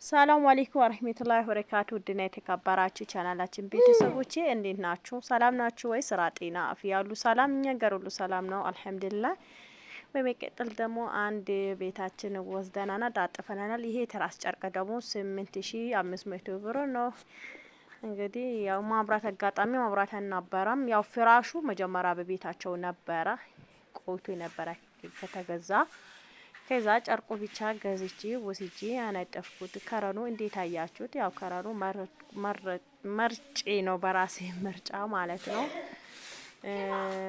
ሰላም አለይኩም ወራህመቱላሂ ወበረካቱ። ውድና የተከበራችሁ ቻናላችን ቤተሰቦቼ እንዴት ናችሁ? ሰላም ናችሁ ወይ? ስራ፣ ጤና፣ አፍያ ሁሉ ሰላም? እኛ ጋር ሁሉ ሰላም ነው አልሐምዱሊላህ። በመቀጠል ደግሞ አንድ ቤታችን ወስደናና ዳጥፈናል። ይሄ ትራስ ጨርቅ ደግሞ 8500 ብር ነው። እንግዲህ ያው ማብራት አጋጣሚ ማብራት አልነበረም። ያው ፍራሹ መጀመሪያ በቤታቸው ነበረ ቆይቶ ነበረ ከተገዛ። ከዛ ጨርቁ ብቻ ገዝቼ ወስጄ አነጠፍኩት። ከረኑ እንዴት አያችሁት? ያው ከረኑ መርጬ ነው በራሴ ምርጫ ማለት ነው።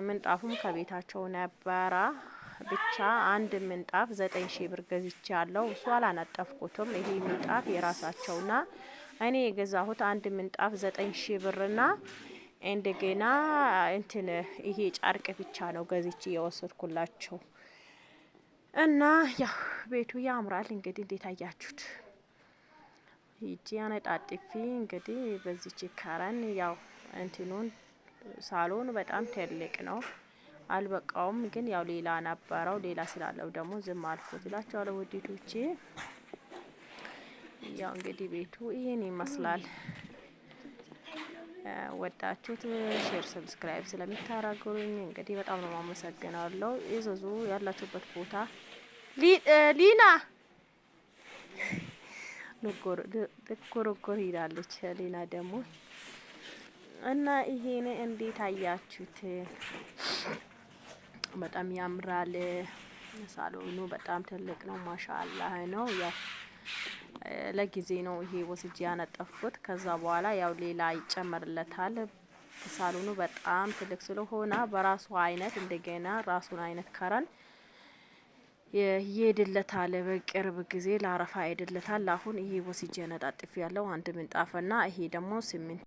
ምንጣፉም ከቤታቸው ነበረ። ብቻ አንድ ምንጣፍ 9000 ብር ገዝቼ ያለው እሱ አላነጠፍኩትም። ይሄ ምንጣፍ የራሳቸውና እኔ የገዛሁት አንድ ምንጣፍ 9000 ብርና እንደገና እንትን ይሄ ጨርቅ ብቻ ነው ገዝቼ የወሰድኩላቸው። እና ያው ቤቱ ያምራል። እንግዲህ እንዴት አያችሁት? ይቺ አነጣጥፊ እንግዲህ በዚች ከረን ያው እንትኑን ሳሎን በጣም ትልቅ ነው አልበቃውም። ግን ያው ሌላ ነበረው ሌላ ስላለው ደግሞ ዝም አልኩት እላችኋለሁ ውዴቶቼ። ያው እንግዲህ ቤቱ ይሄን ይመስላል። ወዳችሁት ሼር ሰብስክራይብ ስለምታረጉኝ እንግዲህ በጣም ነው ማመሰግናለሁ። ይዘዙ ያላችሁበት ቦታ ሊና ልኮረኮር ሄዳለች። ሊና ደግሞ እና ይሄን እንዴት አያችሁት? በጣም ያምራል። ሳሎኑ በጣም ትልቅ ነው ማሻአላህ ነው። ያው ለጊዜ ነው ይሄ ወስጄ ያነጠፍኩት። ከዛ በኋላ ያው ሌላ ይጨመርለታል። ሳሎኑ በጣም ትልቅ ስለሆነ በራሱ አይነት እንደገና ራሱን አይነት ከረን ይሄድለታል። በቅርብ ጊዜ ላረፋ ይሄድለታል። አሁን ይሄ ወስጄ አነጣጥፍ ያለው አንድ ምንጣፍና ይሄ ደግሞ 8